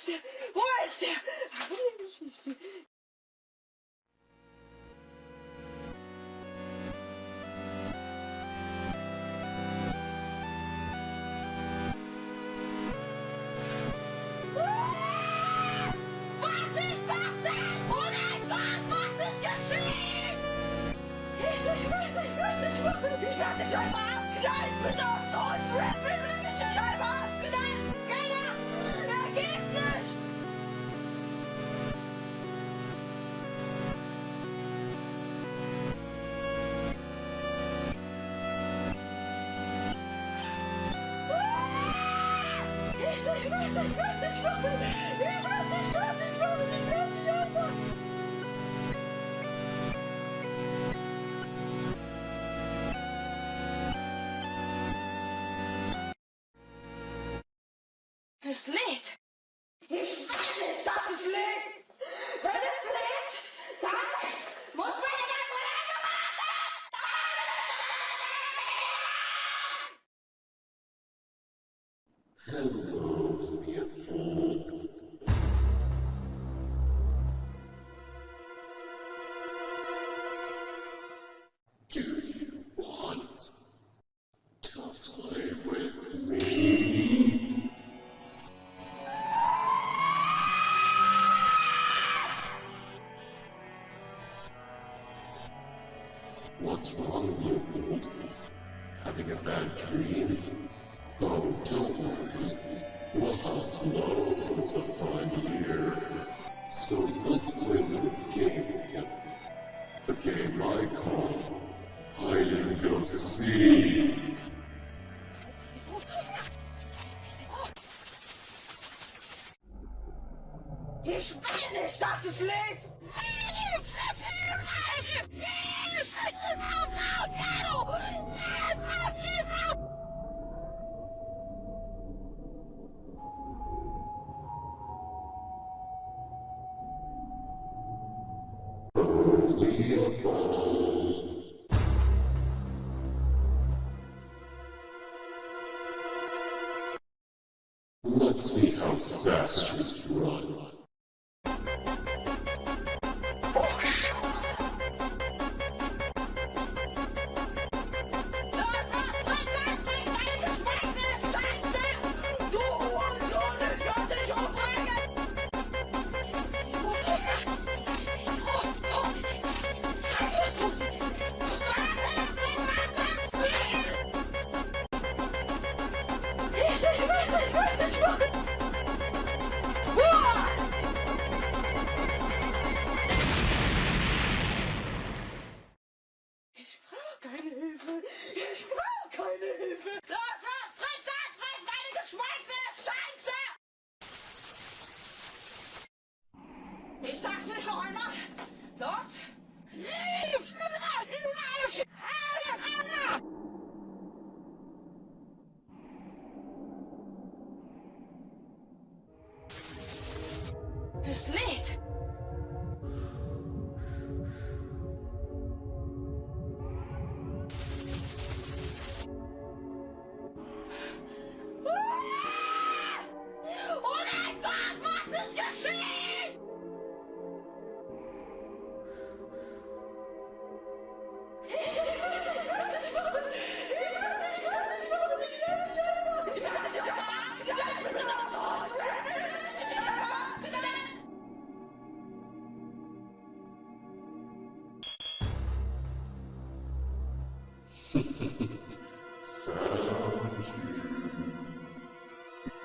ist der? Wo ist der? Was ist das denn? Oh mein Gott, was ist geschehen? Ich werde dich einmal abknallen mit das Hund! Ich will dich einmal abknallen! Keiner! Er geht nicht! Ich will dich einfach! Es lädt! Ich will nicht, dass es lädt! Wenn es lädt, dann muss meine ganze Lage Hello, Leopold. Do you want to play with me? What's wrong, Leopold? Having a bad dream? Oh, don't worry. We'll have loads of fun here. So let's play a little game together. A game I call Hide and Go Seek. Ich will nicht, dass es lädt! Leopold. Let's see how fast you can run. Ich brauche keine Hilfe! Ich brauche keine Hilfe! Los, friss das! Friss deine Geschweiße! Scheiße! Ich sag's nicht noch einmal! Los! Es lädt! Oh mein Gott, was ist geschehen? Found you.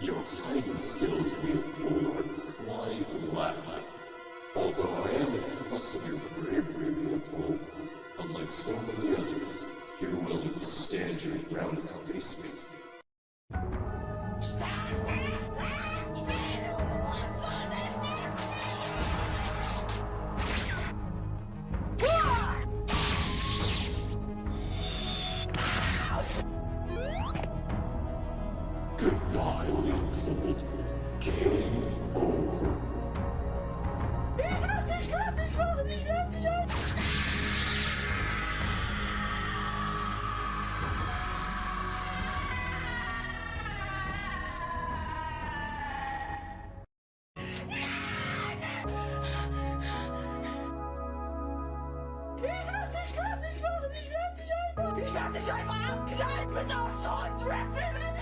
Your hiding skills, Leopold, are quite lacking. Although I am impressed with your bravery, Leopold, unlike so many others, you're willing to stand your ground and face me. Goodbye, Leopold. Game over. Ich werde dich fertig machen! Ich werde dich ein... mich einfach abknallen mit der Schultreffer.